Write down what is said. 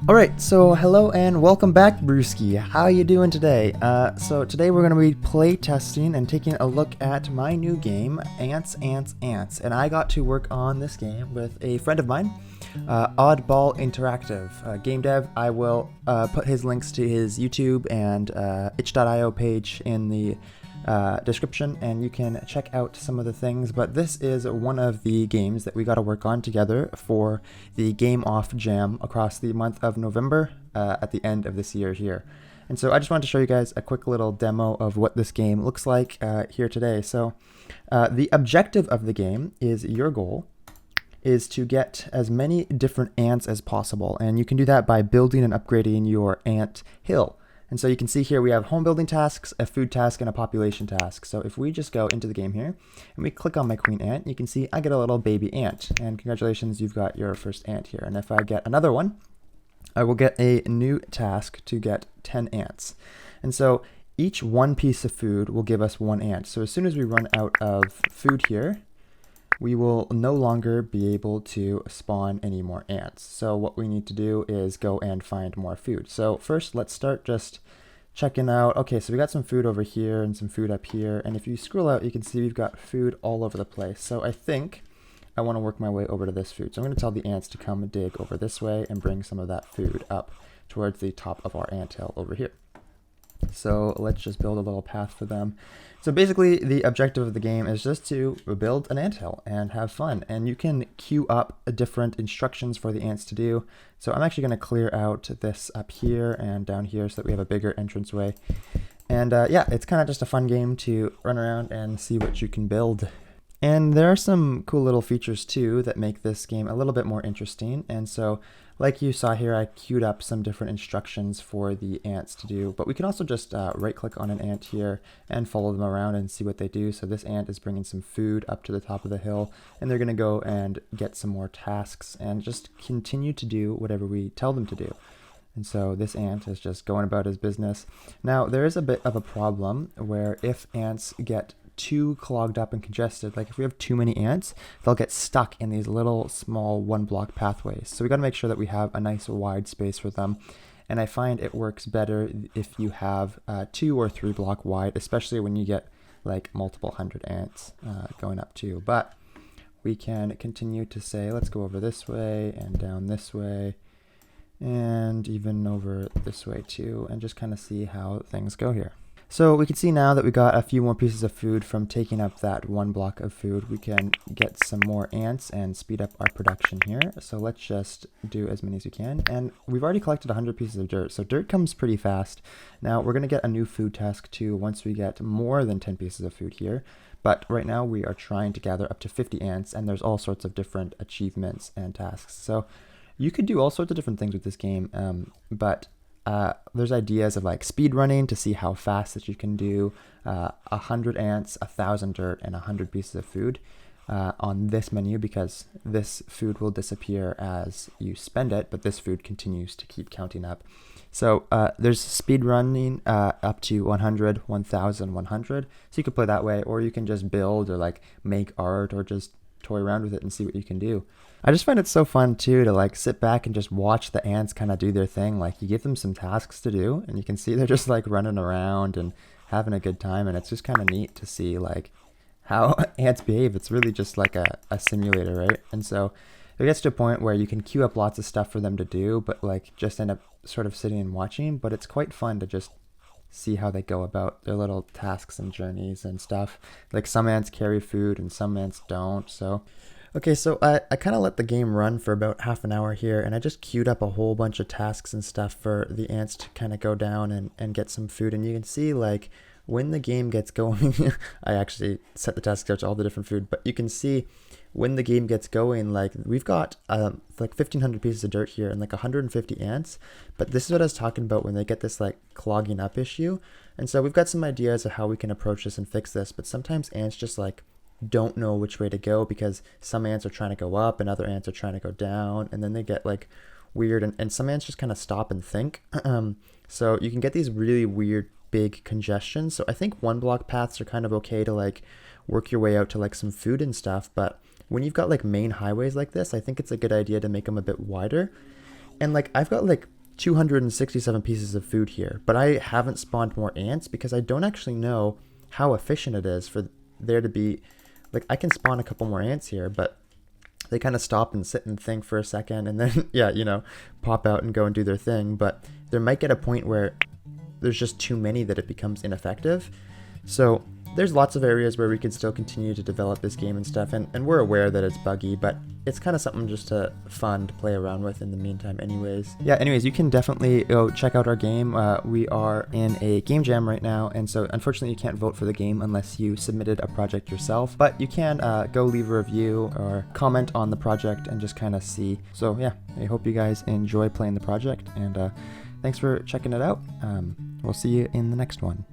Alright, so hello and welcome back, Brewski. How you doing today? So today we're going to be play testing and taking a look at my new game, Ants, Ants, Ants. And I got to work on this game with a friend of mine, OddBall Interactive, game dev. I will put his links to his YouTube and itch.io page in the description, and you can check out some of the things. But this is one of the games that we got to work on together for the Game Off Jam across the month of November at the end of this year here. And so I just wanted to show you guys a quick little demo of what this game looks like here today. So the objective of the game is your goal is to get as many different ants as possible, and you can do that by building and upgrading your ant hill. And so you can see here we have home building tasks, a food task, and a population task. So if we just go into the game here and we click on my queen ant, you can see I get a little baby ant. And congratulations, you've got your first ant here. And if I get another one, I will get a new task to get 10 ants. And so each one piece of food will give us one ant. So as soon as we run out of food here, we will no longer be able to spawn any more ants. So what we need to do is go and find more food. So first, let's start just checking out. Okay, so we got some food over here and some food up here. And if you scroll out, you can see we've got food all over the place. So I think I want to work my way over to this food. So I'm going to tell the ants to come dig over this way and bring some of that food up towards the top of our anthill over here. So let's just build a little path for them. So basically the objective of the game is just to build an anthill and have fun. And you can queue up different instructions for the ants to do. So I'm actually going to clear out this up here and down here so that we have a bigger entranceway. And yeah, it's kind of just a fun game to run around and see what you can build. And there are some cool little features too that make this game a little bit more interesting. And so like you saw here, I queued up some different instructions for the ants to do, but we can also just right click on an ant here and follow them around and see what they do. So this ant is bringing some food up to the top of the hill, and they're going to go and get some more tasks and just continue to do whatever we tell them to do. And so this ant is just going about his business. Now there is a bit of a problem where if ants get too clogged up and congested, like if we have too many ants, they'll get stuck in these little small one block pathways. So we got to make sure that we have a nice wide space for them. And I find it works better if you have 2 or 3 block wide, especially when you get like multiple hundred ants going up too. But we can continue to say, let's go over this way and down this way and even over this way too, and just kind of see how things go here. So we can see now that we got a few more pieces of food from taking up that one block of food. We can get some more ants and speed up our production here. So let's just do as many as we can. And we've already collected 100 pieces of dirt. So dirt comes pretty fast. Now we're going to get a new food task too once we get more than 10 pieces of food here. But right now we are trying to gather up to 50 ants, and there's all sorts of different achievements and tasks. So you could do all sorts of different things with this game, but there's ideas of like speed running to see how fast that you can do 100 ants, 1,000 dirt, and 100 pieces of food on this menu, because this food will disappear as you spend it, but this food continues to keep counting up. So there's speed running up to 100, 1,000, 100. So you could play that way, or you can just build or like make art or just toy around with it and see what you can do. I just find it so fun too to like sit back and just watch the ants kind of do their thing. Like you give them some tasks to do and you can see they're just like running around and having a good time, and it's just kind of neat to see like how ants behave. It's really just like a simulator, right? And so it gets to a point where you can queue up lots of stuff for them to do, but like just end up sort of sitting and watching. But it's quite fun to just see how they go about their little tasks and journeys and stuff. Like some ants carry food and some ants don't. So okay, so I kind of let the game run for about half an hour here, and I just queued up a whole bunch of tasks and stuff for the ants to kind of go down and get some food. And you can see like when the game gets going, I actually set the tasks out to all the different food, but you can see when the game gets going, like we've got like 1,500 pieces of dirt here and like 150 ants. But this is what I was talking about when they get this like clogging up issue. And so we've got some ideas of how we can approach this and fix this, but sometimes ants just like don't know which way to go, because some ants are trying to go up and other ants are trying to go down, and then they get like weird, and some ants just kind of stop and think. So you can get these really weird big congestions. So I think one block paths are kind of okay to like work your way out to like some food and stuff, but when you've got like main highways like this, I think it's a good idea to make them a bit wider. And like I've got like 267 pieces of food here, but I haven't spawned more ants because I don't actually know how efficient it is for there to be, like I can spawn a couple more ants here, but they kind of stop and sit and think for a second and then, yeah, you know, pop out and go and do their thing. But there might get a point where there's just too many that it becomes ineffective. So there's lots of areas where we could still continue to develop this game and stuff, and we're aware that it's buggy, but it's kind of something just fun to play around with in the meantime anyways. Yeah, anyways, you can definitely go check out our game. We are in a game jam right now, and so unfortunately you can't vote for the game unless you submitted a project yourself, but you can go leave a review or comment on the project and just kind of see. So yeah, I hope you guys enjoy playing the project, and thanks for checking it out. We'll see you in the next one.